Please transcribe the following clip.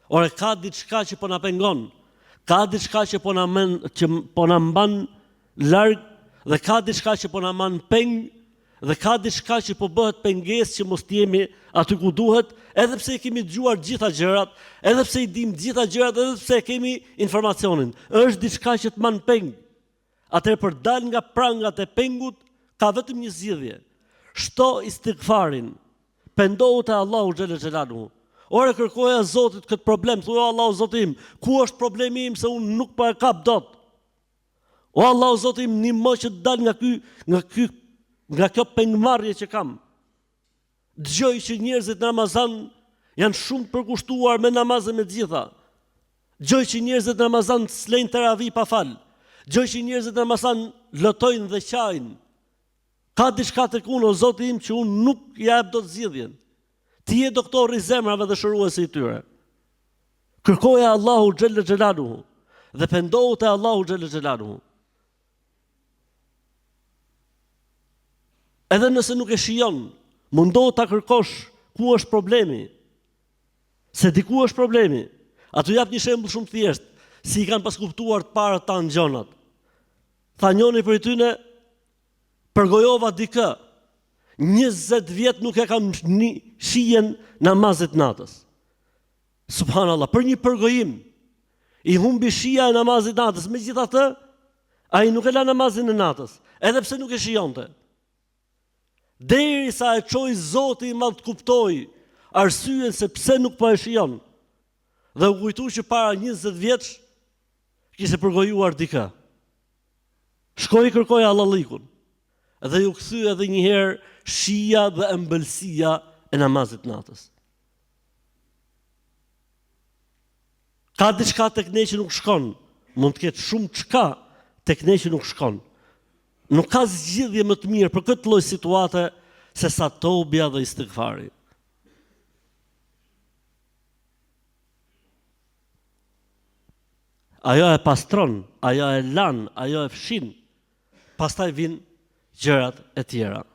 Ore, ka diçka që po na pengon, ka diçka që po na mban larg, dhe ka diçka që po na mban peng, dhe ka diçka që po bëhet pengesë që mos jemi aty ku duhet, edhe pse i kemi dëgjuar gjitha gjërat, edhe pse i dim gjitha gjërat, edhe pse kemi informacionin. Është diçka që të mban peng. Atëherë për dal nga prangat e pengut ka vetëm një zgjidhje. Shto istighfarin. Pendohu te Allahu xhel xelaluhu. Ore, kërkoja Zotit këtë problem, thuaj Allahu Zoti im, ku është problemi im se unë nuk po e kap dot. O Allahu Zoti im, ndihmo që të dal nga kjo pengmarrje që kam. Dëgjoj që njerëzit në Ramazan janë shumë përkushtuar me namazën me gjitha. Dëgjoj që njerëzit në Ramazan s'lejnë teravi pa fal. Dëgjoj që njerëzit në Ramazan lotojnë dhe qajnë. Ka diçka tek unë, o Zoti im, që unë nuk ja jap dot zgjidhjen. Ti je doktori i zemrave dhe shëruesi i tyre. Kërkoja Allahu xhel xelaluhu dhe pendohu te Allahu xhel xelaluhu. Edhe nëse nuk e shijon, mundohu ta kërkosh ku është problemi. Se diku është problemi. Ato jap një shembull shumë thjesht, si i kanë pas kuptuar të parët tanë gjonat. Tha njëri prej tyre, përgojova dikë. 20 vjet nuk e kam shijen namazet natës. Subhanallah, për një përgojim i humbi shija e namazit natës, megjithatë ai nuk e la namazin e natës, edhe pse nuk e shijonte. Derisa e çoi Zoti i Madh të kuptoi arsyen se pse nuk po e shijon. Dhe u kujtu që para 20 vjeç kishte përgojuar dikë. Shkoi kërkoi hallallikun. Dhe ju kthy edhe një herë shija dhe ëmbëlsia e namazit natës. Ka diçka tek ne që nuk shkon, mund të ketë shumë çka tek ne që nuk shkon. Nuk ka zgjidhje më të mirë për këtë lloj situate se sa tobja dhe istighfari. Ajo e pastron, ajo e lan, ajo e fshin. Pastaj vijnë gjërat e tjera.